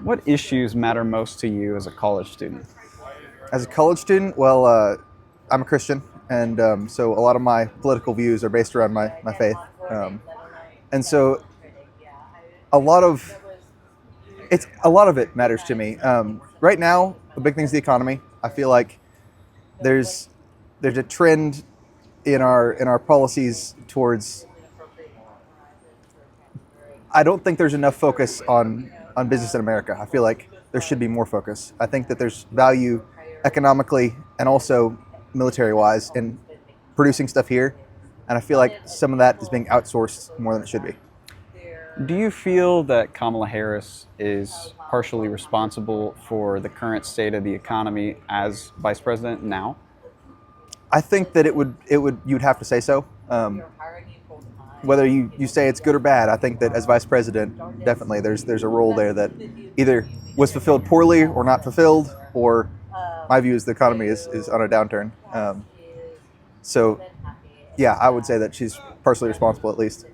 What issues matter most to you as a college student? As a college student, I'm a Christian, and so a lot of my political views are based around my faith. And so a lot of a lot of it matters to me. Right now, the big thing is the economy. I feel like there's there's a trend in our policies towards. I don't think there's enough focus on business in America. I feel like there should be more focus. I think that there's value economically and also military-wise in producing stuff here, and I feel like some of that is being outsourced more than it should be. Do you feel that Kamala Harris is partially responsible for the current state of the economy as vice president now? I think that you'd have to say so. Whether you say it's good or bad, I think that as vice president, definitely there's a role there that either was fulfilled poorly or not fulfilled, or my view is the economy is on a downturn. So, yeah, I would say that she's partially responsible at least.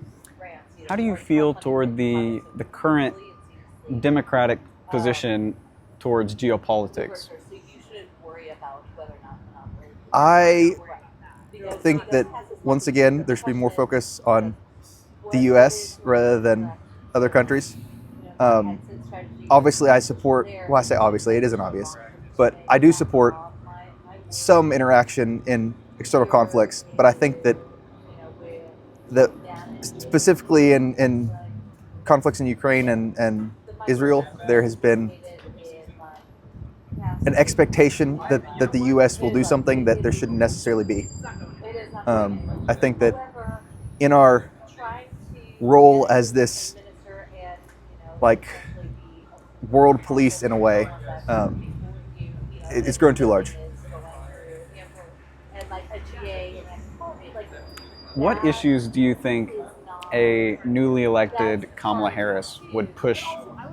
How do you feel toward the current Democratic position towards geopolitics? I think that once again there should be more focus on the U.S. rather than other countries. Obviously, I support. Well, I say obviously, it isn't obvious, but I do support some interaction in external conflicts. But I think that specifically in conflicts in Ukraine and Israel, there has been an expectation that the U.S. will do something that there shouldn't necessarily be. I think that in our role as this like world police in a way, it's grown too large. What issues do you think a newly elected Kamala Harris would push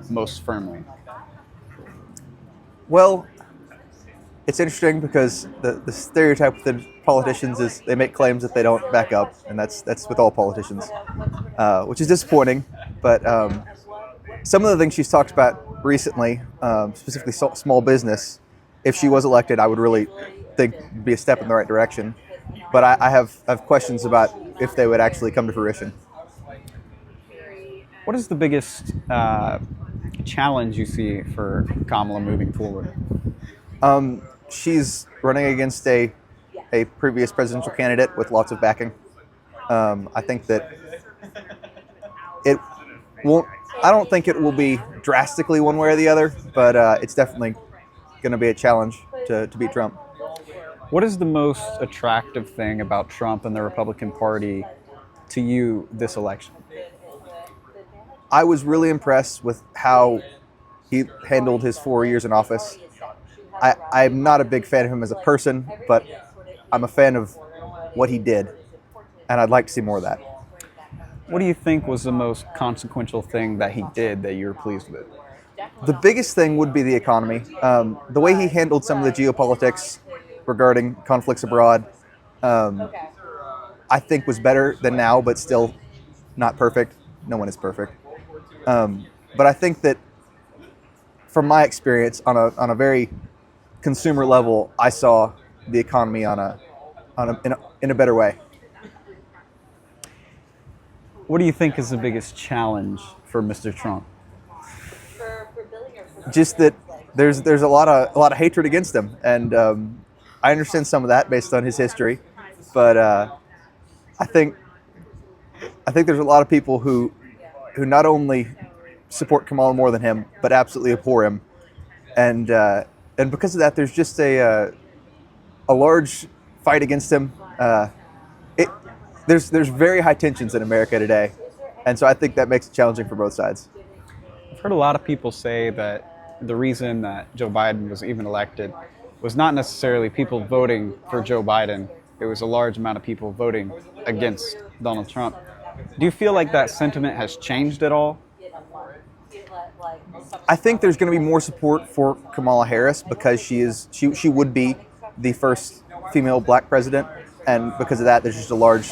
most firmly? Well, it's interesting because the stereotype within politicians is they make claims that they don't back up, and that's with all politicians, which is disappointing. But some of the things she's talked about recently, specifically small business, if she was elected, I would really think would be a step in the right direction. But I have questions about if they would actually come to fruition. What is the biggest challenge you see for Kamala moving forward? She's running against a previous presidential candidate with lots of backing. I think that it won't. I don't think it will be drastically one way or the other, but it's definitely going to be a challenge to beat Trump. What is the most attractive thing about Trump and the Republican Party to you this election? I was really impressed with how he handled his 4 years in office. I'm not a big fan of him as a person, but I'm a fan of what he did, and I'd like to see more of that. What do you think was the most consequential thing that he did that you were pleased with? The biggest thing would be the economy. The way he handled some of the geopolitics regarding conflicts abroad, I think was better than now, but still not perfect. No one is perfect. But I think that from my experience on a very consumer level, I saw the economy in a better way. What do you think is the biggest challenge for Mr. Trump? Just that there's a lot of hatred against him, and I understand some of that based on his history, but I think there's a lot of people who not only support Kamala more than him, but absolutely abhor him, and because of that, there's just a large fight against him. There's very high tensions in America today, and so I think that makes it challenging for both sides. I've heard a lot of people say that the reason that Joe Biden was even elected was not necessarily people voting for Joe Biden. It was a large amount of people voting against Donald Trump. Do you feel like that sentiment has changed at all? I think there's going to be more support for Kamala Harris because she would be the first female black president, and because of that, there's just a large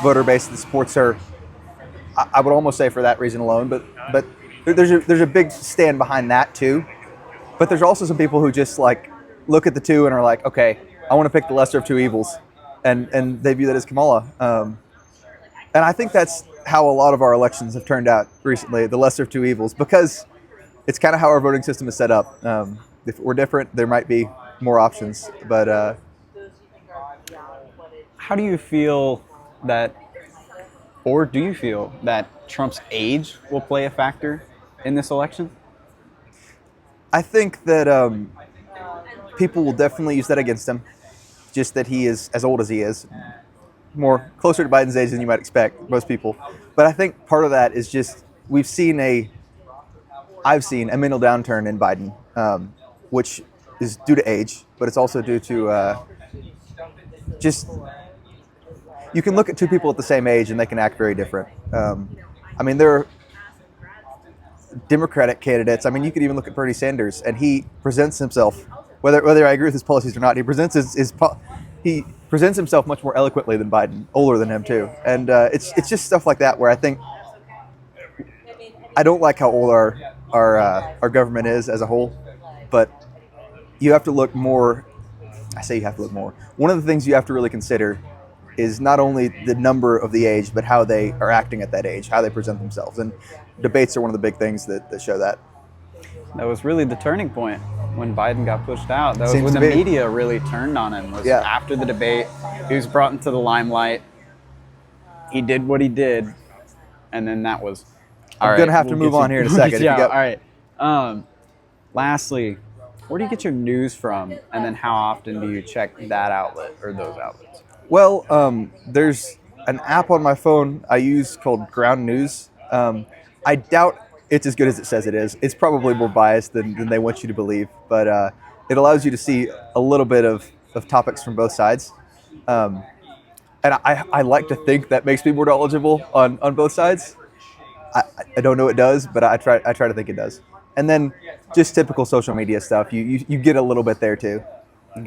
voter base that supports her. I would almost say for that reason alone, but there's a big stand behind that too. But there's also some people who just like look at the two and are like, okay, I want to pick the lesser of two evils, and they view that as Kamala. And I think that's how a lot of our elections have turned out recently, the lesser of two evils, because it's kind of how our voting system is set up. If we're different, there might be more options. But How do you feel that, or do you feel that Trump's age will play a factor in this election? I think that people will definitely use that against him, just that he is as old as he is, more closer to Biden's age than you might expect, most people. But I think part of that is just I've seen a mental downturn in Biden, which is due to age, but it's also due to just you can look at two people at the same age and they can act very different. I mean, there are Democratic candidates. I mean, you could even look at Bernie Sanders, and he presents himself, whether I agree with his policies or not, he presents himself much more eloquently than Biden, older than him too. And it's just stuff like that where I think I don't like how old our government is as a whole, but you have to look more. I say you have to look more. One of the things you have to really consider is not only the number of the age, but how they are acting at that age, how they present themselves. And debates are one of the big things that show that. That was really the turning point when Biden got pushed out. That was Seems when to the be. media really turned on him. Was Yeah. after the debate, he was brought into the limelight. He did what he did, and then that was. I'm going to have to move on here in a second. If you got- All right. Lastly, where do you get your news from, and then how often do you check that outlet or those outlets? Well, there's an app on my phone I use called Ground News. I doubt it's as good as it says it is. It's probably more biased than they want you to believe, but it allows you to see a little bit of topics from both sides. And I like to think that makes me more knowledgeable on both sides. I don't know it does, but I try to think it does. And then just typical social media stuff. You get a little bit there too.